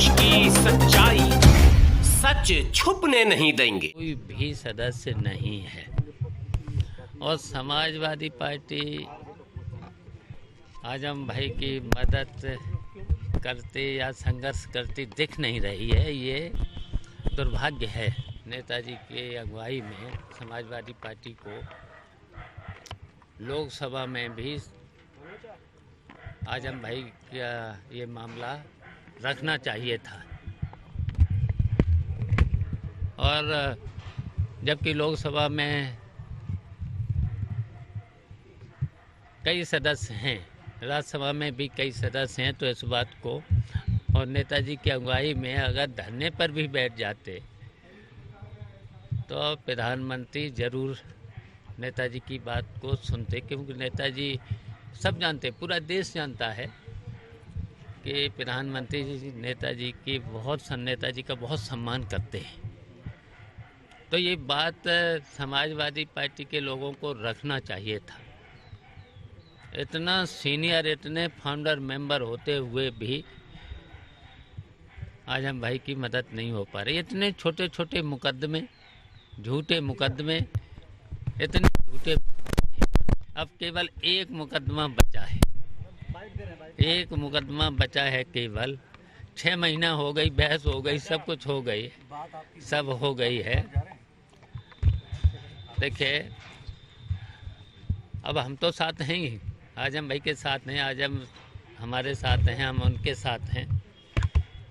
देश की सच्चाई सच छुपने नहीं देंगे। कोई भी सदस्य नहीं है और समाजवादी पार्टी आजम भाई की मदद करती या संघर्ष करती दिख नहीं रही है। ये दुर्भाग्य है। नेताजी के अगुवाई में समाजवादी पार्टी को लोकसभा में भी आजम भाई का ये मामला रखना चाहिए था और जबकि लोकसभा में कई सदस्य हैं, राज्यसभा में भी कई सदस्य हैं, तो इस बात को और नेताजी की अगुवाई में अगर धरने पर भी बैठ जाते तो प्रधानमंत्री जरूर नेताजी की बात को सुनते, क्योंकि नेताजी सब जानते, पूरा देश जानता है कि प्रधानमंत्री जी नेताजी का बहुत सम्मान करते हैं। तो ये बात समाजवादी पार्टी के लोगों को रखना चाहिए था। इतना सीनियर, इतने फाउंडर मेंबर होते हुए भी आजम भाई की मदद नहीं हो पा रही। इतने छोटे छोटे मुकदमे, झूठे मुकदमे, इतने झूठे, अब केवल एक मुकदमा बचा है, एक मुकदमा बचा है केवल। 6 महीना हो गई, बहस हो गई, सब कुछ हो गई, सब हो गई है। देखिए, अब हम तो साथ हैं ही, आजम भाई के साथ हैं, आजम हमारे साथ हैं, हम उनके साथ हैं।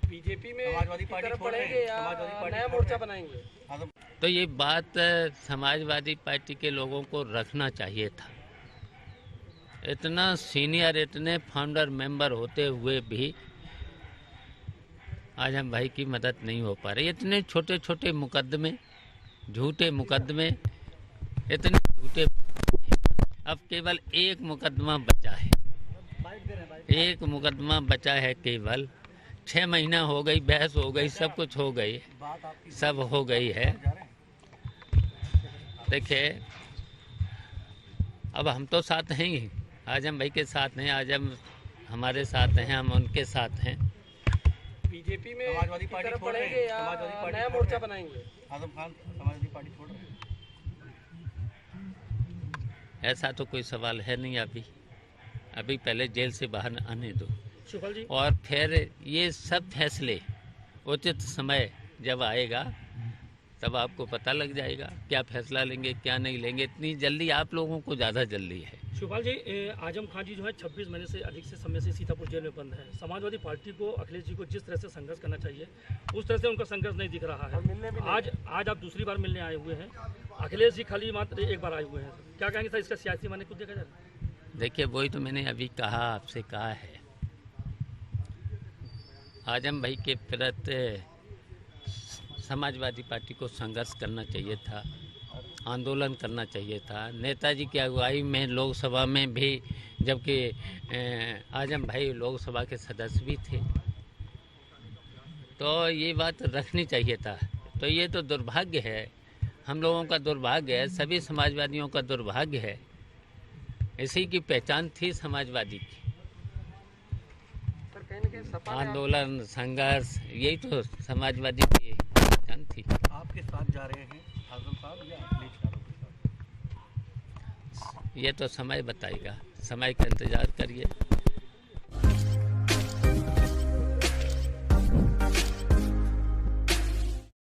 बीजेपी में समाजवादी पार्टी पढ़ेंगे या नया मोर्चा बनाएंगे? तो ये बात समाजवादी पार्टी के लोगों को रखना चाहिए था। इतना सीनियर, इतने फाउंडर मेंबर होते हुए भी आजम भाई की मदद नहीं हो पा रही। इतने छोटे छोटे मुकदमे, झूठे मुकदमे, इतने झूठे, अब केवल एक मुकदमा बचा है, एक मुकदमा बचा है केवल। 6 महीना हो गई, बहस हो गई, सब कुछ हो गई, सब हो गई है। देखिए, अब हम तो साथ हैं ही, आजम भाई के साथ हैं, आजम हमारे साथ हैं, हम उनके साथ हैं। बीजेपी में समाजवादी पार्टी पढ़ेंगे या नया मोर्चा बनाएंगे? आजम खान समाजवादी पार्टी छोड़ रहे हैं? ऐसा तो कोई सवाल है नहीं। अभी पहले जेल से बाहर आने दो, शुक्ल जी, और फिर ये सब फैसले उचित समय जब आएगा तब आपको पता लग जाएगा क्या फैसला लेंगे, क्या नहीं लेंगे। इतनी जल्दी आप लोगों को ज़्यादा जल्दी है। शुक्ल जी, आजम खान जी जो है 26 महीने से अधिक से समय से सीतापुर जेल में बंद है। समाजवादी पार्टी को, अखिलेश जी को जिस तरह से संघर्ष करना चाहिए उस तरह से उनका संघर्ष नहीं दिख रहा है। आज आप दूसरी बार मिलने आए हुए हैं, अखिलेश जी खाली मात्र एक बार आए हुए हैं। क्या कहेंगे सर, इसका सियासी माने कुछ देखा जाए? देखिए, वही तो मैंने अभी आपसे कहा है, आजम भाई के प्रति समाजवादी पार्टी को संघर्ष करना चाहिए था, आंदोलन करना चाहिए था। नेताजी की अगुवाई में लोकसभा में भी, जबकि आजम भाई लोकसभा के सदस्य भी थे, तो ये बात रखनी चाहिए था। तो ये तो दुर्भाग्य है, हम लोगों का दुर्भाग्य है, सभी समाजवादियों का दुर्भाग्य है। इसी की पहचान थी समाजवादी की, आंदोलन, संघर्ष, यही तो समाजवादी की पहचान थी। आपके साथ जा रहे हैं आजम साहब या अखिलेश यादव के साथ? ये तो समय बताएगा, समय का इंतजार करिए।